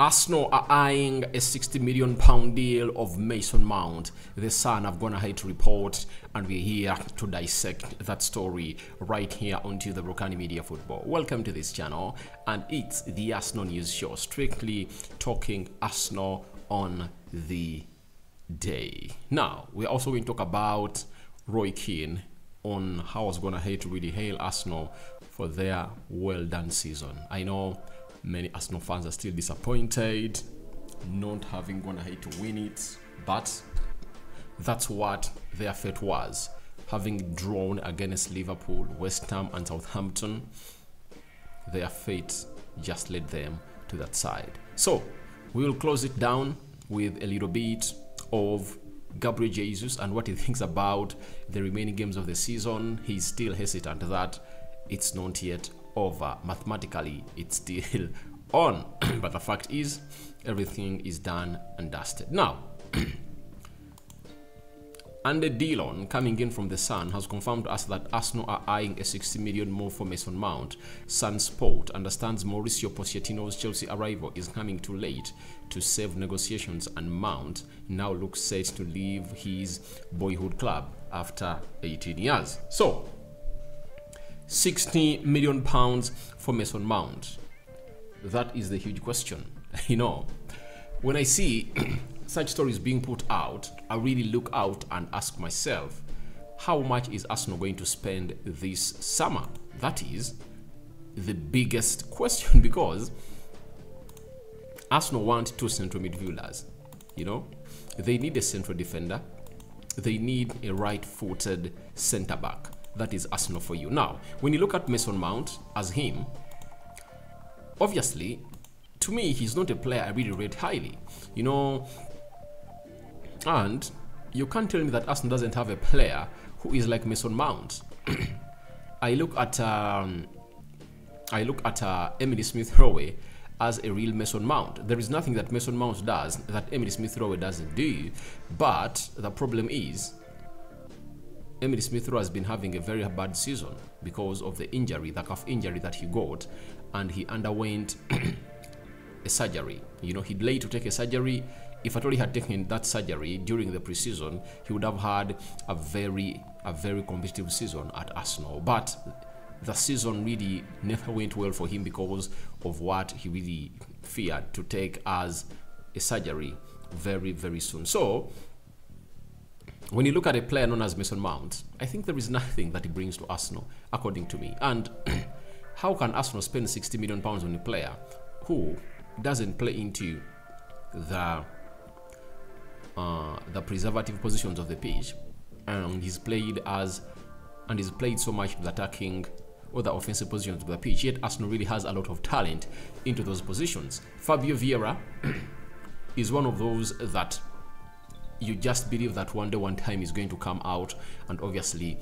Arsenal are eyeing a £60 million deal of Mason Mount. The Sun have gone ahead to report, and we're here to dissect that story right here onto the Rokani Media Football. Welcome to this channel, and it's the Arsenal News Show, strictly talking Arsenal on the day. Now, we're also going to talk about Keane on how I was going ahead to really hail Arsenal for their well-done season. I know many Arsenal fans are still disappointed not having gone ahead to win it, but that's what their fate was. Having drawn against Liverpool, West Ham and Southampton, their fate just led them to that side. So we will close it down with a little bit of Gabriel Jesus and what he thinks about the remaining games of the season. He's still hesitant that it's not yet over. Mathematically, it's still on. But the fact is, everything is done and dusted. Now, Andy Dillon, coming in from the Sun, has confirmed to us that Arsenal are eyeing a 60 million move for Mason Mount. Sun Sport understands Mauricio Pochettino's Chelsea arrival is coming too late to save negotiations, and Mount now looks set to leave his boyhood club after 18 years. So, £60 million for Mason Mount. That is the huge question. You know, when I see such stories being put out, I really look out and ask myself, how much is Arsenal going to spend this summer? That is the biggest question, because Arsenal want two central midfielders. You know, they need a central defender. They need a right-footed centre-back. That is Arsenal for you. Now, when you look at Mason Mount as him, obviously, to me, he's not a player I really rate highly. You know, and you can't tell me that Arsenal doesn't have a player who is like Mason Mount. I look at Emily Smith-Rowe as a real Mason Mount. There is nothing that Mason Mount does that Emily Smith-Rowe doesn't do, but the problem is Emily Smith-Rowe has been having a very bad season because of the injury, the calf injury that he got, and he underwent a surgery. You know, he delayed to take a surgery. If at all he had taken that surgery during the preseason, he would have had a very competitive season at Arsenal. But the season really never went well for him because of what he really feared to take as a surgery very soon. So when you look at a player known as Mason Mount, I think there is nothing that he brings to Arsenal, according to me. And how can Arsenal spend £60 million on a player who doesn't play into the preservative positions of the pitch, and he's played so much with attacking or the offensive positions of the pitch, yet Arsenal really has a lot of talent into those positions. Fabio Vieira is one of those that you just believe that one time is going to come out and obviously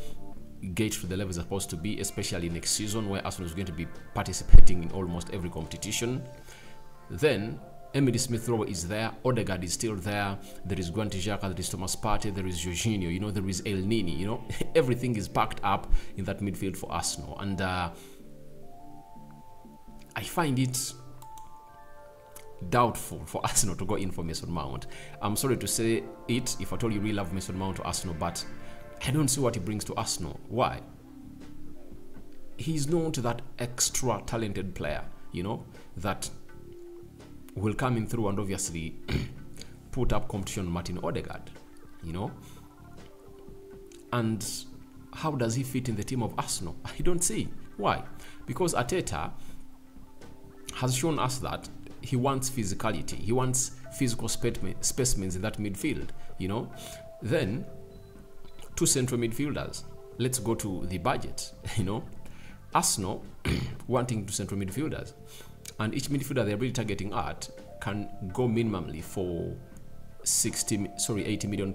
get to the level it's supposed to be, especially next season where Arsenal is going to be participating in almost every competition. Then Emily Smith-Rowe is there, Odegaard is still there, there is Granit Xhaka, there is Thomas Partey, there is Jorginho, you know, there is El Nini, you know, everything is packed up in that midfield for Arsenal, and I find it doubtful for Arsenal to go in for Mason Mount. I'm sorry to say it, if at all you really love Mason Mount to Arsenal, but I don't see what he brings to Arsenal. Why? He's not that extra talented player, you know, that will come in through and obviously put up competition on Martin Odegaard, you know. And how does he fit in the team of Arsenal? I don't see. Why? Because Arteta has shown us that he wants physicality. He wants physical specimens in that midfield, you know. Then, two central midfielders. Let's go to the budget, you know. Arsenal wanting two central midfielders. And each midfielder they're really targeting at can go minimally for £80 million.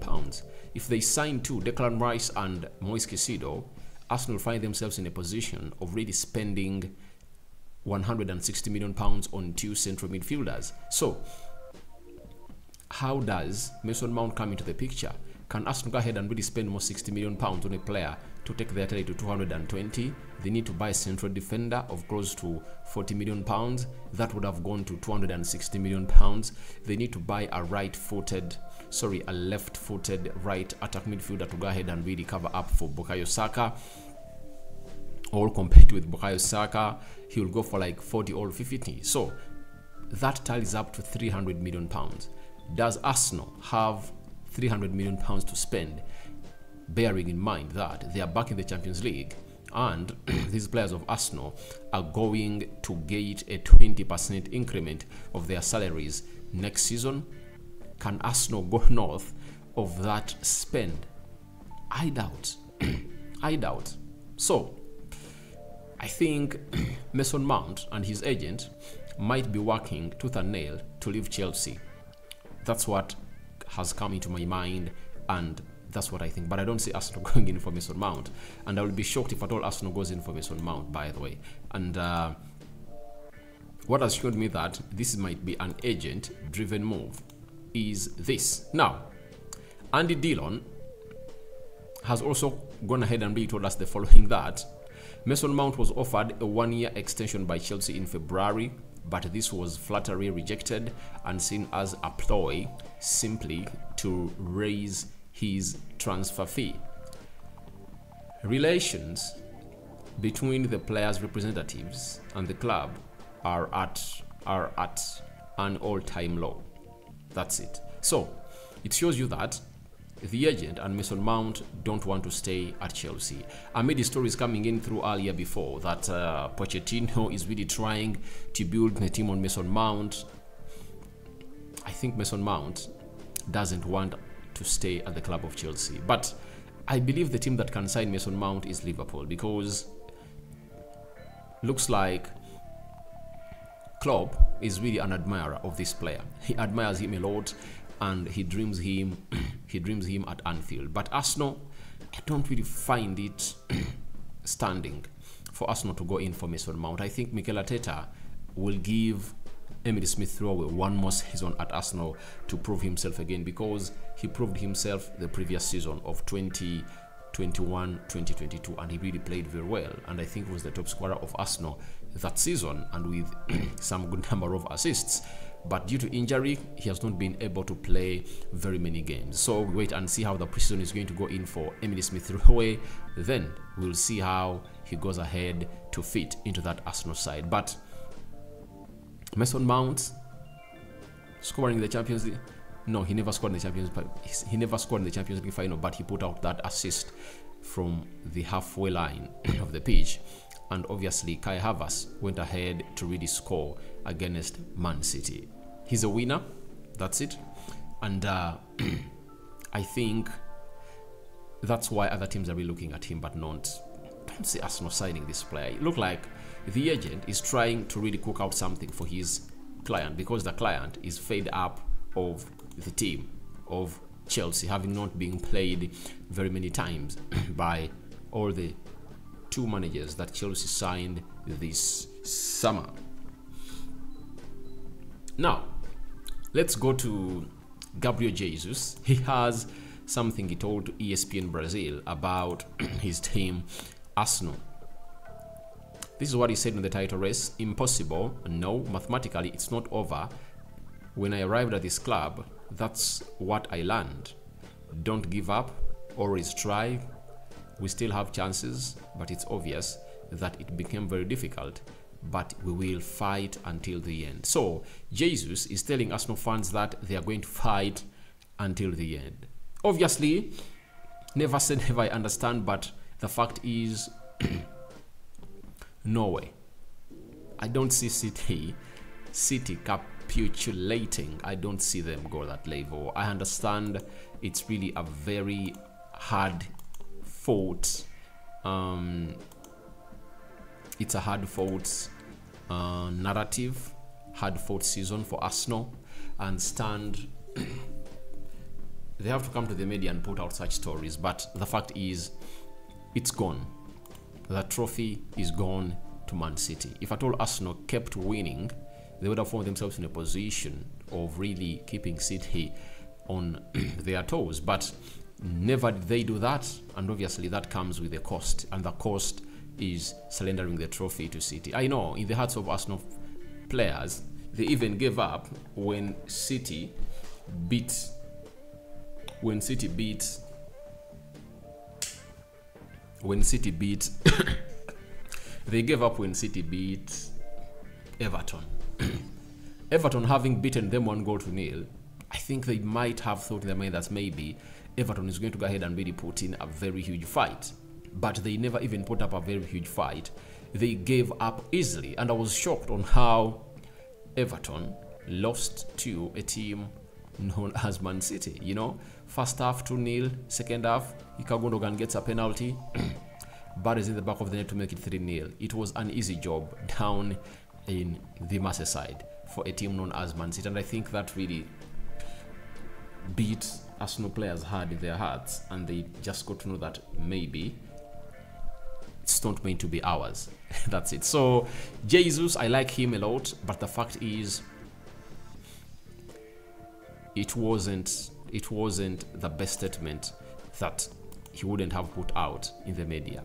If they sign two, Declan Rice and Moise Caicedo, Arsenal find themselves in a position of really spending £160 million on two central midfielders. So, how does Mason Mount come into the picture? Can Arsenal go ahead and really spend more £60 million on a player to take their tally to 220. They need to buy a central defender of close to 40 million pounds. That would have gone to 260 million pounds. They need to buy a left-footed right attack midfielder to go ahead and really cover up for Bukayo Saka. All compared with Bukayo Saka, he will go for like 40 or 50. So that tallies up to 300 million pounds. Does Arsenal have 300 million pounds to spend, bearing in mind that they are back in the Champions League and these players of Arsenal are going to get a 20% increment of their salaries next season? Can Arsenal go north of that spend? I doubt. I doubt. So I think Mason Mount and his agent might be working tooth and nail to leave Chelsea. That's what has come into my mind, and that's what I think. But I don't see Arsenal going in for Mason Mount, and I will be shocked if at all Arsenal goes in for Mason Mount, by the way. And what has shown me that this might be an agent-driven move is this. Now, Andy Dillon has also gone ahead and really told us the following, that Mason Mount was offered a 1-year extension by Chelsea in February, but this was flatly rejected and seen as a ploy simply to raise his transfer fee. Relations between the players' representatives and the club are at an all-time low. That's it. So it shows you that the agent and Mason Mount don't want to stay at Chelsea. Amid the stories coming in through earlier before that Pochettino is really trying to build the team on Mason Mount. I think Mason Mount doesn't want to stay at the club of Chelsea. But I believe the team that can sign Mason Mount is Liverpool, because looks like Klopp is really an admirer of this player. He admires him a lot, and he dreams him at Anfield. But Arsenal, I don't really find it standing for Arsenal to go in for Mason Mount. I think Mikel Arteta will give Emile Smith-Rowe one more season at Arsenal to prove himself again, because he proved himself the previous season of 2021-2022, and he really played very well, and I think he was the top scorer of Arsenal that season, and with some good number of assists. But due to injury, he has not been able to play very many games. So we wait and see how the preseason is going to go in for Emile Smith-Rowe. Then we'll see how he goes ahead to fit into that Arsenal side. But Mason Mount scoring in the Champions League. No, he never scored in the Champions League. He never scored in the Champions League final, but he put out that assist from the halfway line of the pitch. And obviously, Kai Havertz went ahead to really score against Man City. He's a winner. That's it. And I think that's why other teams are really looking at him, but don't see Arsenal signing this player. It looked like the agent is trying to really cook out something for his client, because the client is fed up of the team of Chelsea having not been played very many times by all the two managers that Chelsea signed this summer. Now, let's go to Gabriel Jesus. He has something he told to ESPN Brazil about his team, Arsenal. This is what he said in the title race. Impossible? No, mathematically it's not over. When I arrived at this club, that's what I learned. Don't give up, always try. We still have chances, but it's obvious that it became very difficult, but we will fight until the end. So Jesus is telling Arsenal fans that they are going to fight until the end. Obviously, never say never, I understand, but the fact is no way. I don't see City capitulating. I don't see them go that level. I understand it's really a very hard fought it's a hard fought narrative, hard fought season for Arsenal, and they have to come to the media and put out such stories, but the fact is it's gone. The trophy is gone to Man City. If at all Arsenal kept winning, they would have found themselves in a position of really keeping City on their toes. But Never did they do that, and obviously that comes with a cost, and the cost is surrendering the trophy to City. I know, in the hearts of Arsenal players, they even gave up when City beat they gave up when City beat Everton. Everton having beaten them 1-0, I think they might have thought in their mind that maybe Everton is going to go ahead and really put in a very huge fight. But they never even put up a very huge fight. They gave up easily, and I was shocked on how Everton lost to a team known as Man City. You know, first half 2-0, second half Ilkay Gundogan gets a penalty, but is in the back of the net to make it 3-0. It was an easy job down in the Merseyside for a team known as Man City, and I think that really beat Arsenal players hard in their hearts, and they just got to know that maybe it's not meant to be ours. That's it. So Jesus, I like him a lot, but the fact is it wasn't the best statement that he wouldn't have put out in the media.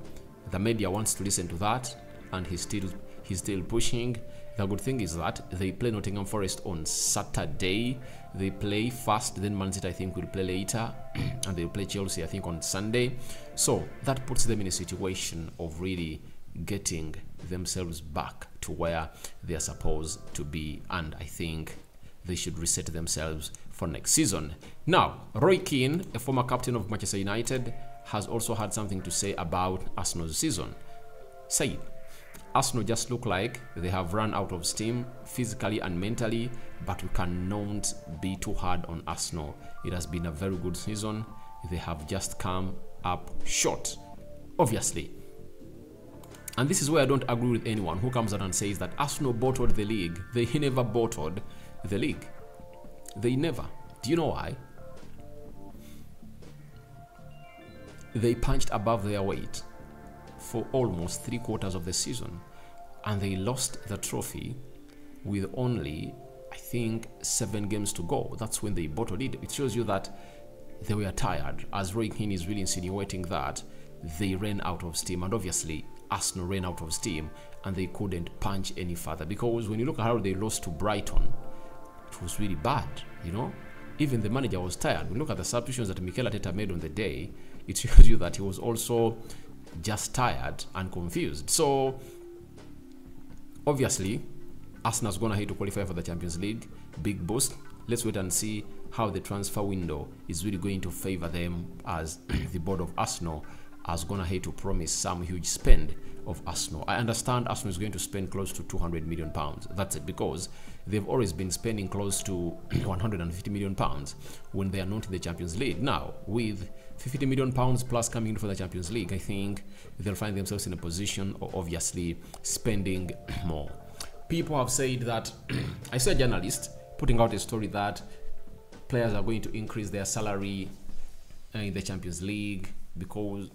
The media wants to listen to that, and he's still pushing. The good thing is that they play Nottingham Forest on Saturday. They play first, then Man City I think will play later, and they'll play Chelsea I think on Sunday. So that puts them in a situation of really getting themselves back to where they're supposed to be, and I think they should reset themselves for next season. Now, Roy Keane, a former captain of Manchester United, has also had something to say about Arsenal's season. Say, Arsenal just look like they have run out of steam physically and mentally, but we cannot be too hard on Arsenal. It has been a very good season. They have just come up short, obviously. And this is where I don't agree with anyone who comes out and says that Arsenal bottled the league. They never bottled the league. They never. Do you know why? They punched above their weight for almost 3/4 of the season, and they lost the trophy with only, I think, 7 games to go. That's when they bottled it. It shows you that they were tired, as Roy Keane is really insinuating that they ran out of steam, and obviously Arsenal ran out of steam and they couldn't punch any further, because when you look at how they lost to Brighton, it was really bad, you know. Even the manager was tired. When you look at the substitutions that Mikel Arteta made on the day, it shows you that he was also just tired and confused. So obviously Arsenal's gonna hate to qualify for the Champions League. Big boost. Let's wait and see how the transfer window is really going to favor them, as the board of Arsenal is gonna hate to promise some huge spend of Arsenal. I understand Arsenal is going to spend close to £200 million. That's it, because they've always been spending close to £150 million when they are not in the Champions League. Now, with £50 million plus coming in for the Champions League, I think they'll find themselves in a position of obviously spending more. People have said that, I saw a journalist putting out a story that players are going to increase their salary in the Champions League because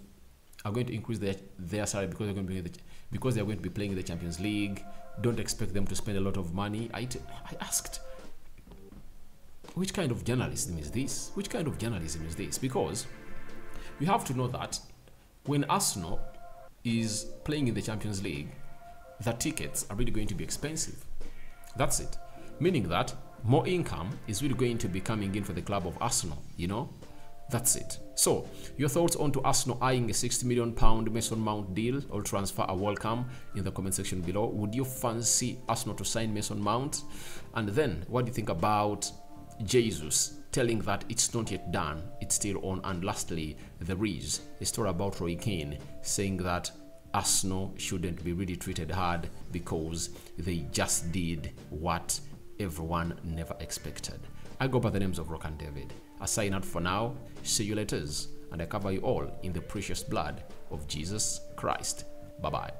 are going to increase their salary because they're going to be playing in the Champions League. Don't expect them to spend a lot of money. I asked, which kind of journalism is this? Which kind of journalism is this? Because you have to know that when Arsenal is playing in the Champions League, the tickets are really going to be expensive. That's it. Meaning that more income is really going to be coming in for the club of Arsenal, you know? That's it. So, your thoughts on to Arsenal eyeing a £60 million Mason Mount deal or transfer are welcome in the comment section below. Would you fancy Arsenal to sign Mason Mount? And then, what do you think about Jesus telling that it's not yet done, it's still on? And lastly, there is a story about Roy Keane saying that Arsenal shouldn't be really treated hard because they just did what everyone never expected. I go by the names of Rokani David. I sign out for now. See you later, and I cover you all in the precious blood of Jesus Christ. Bye-bye.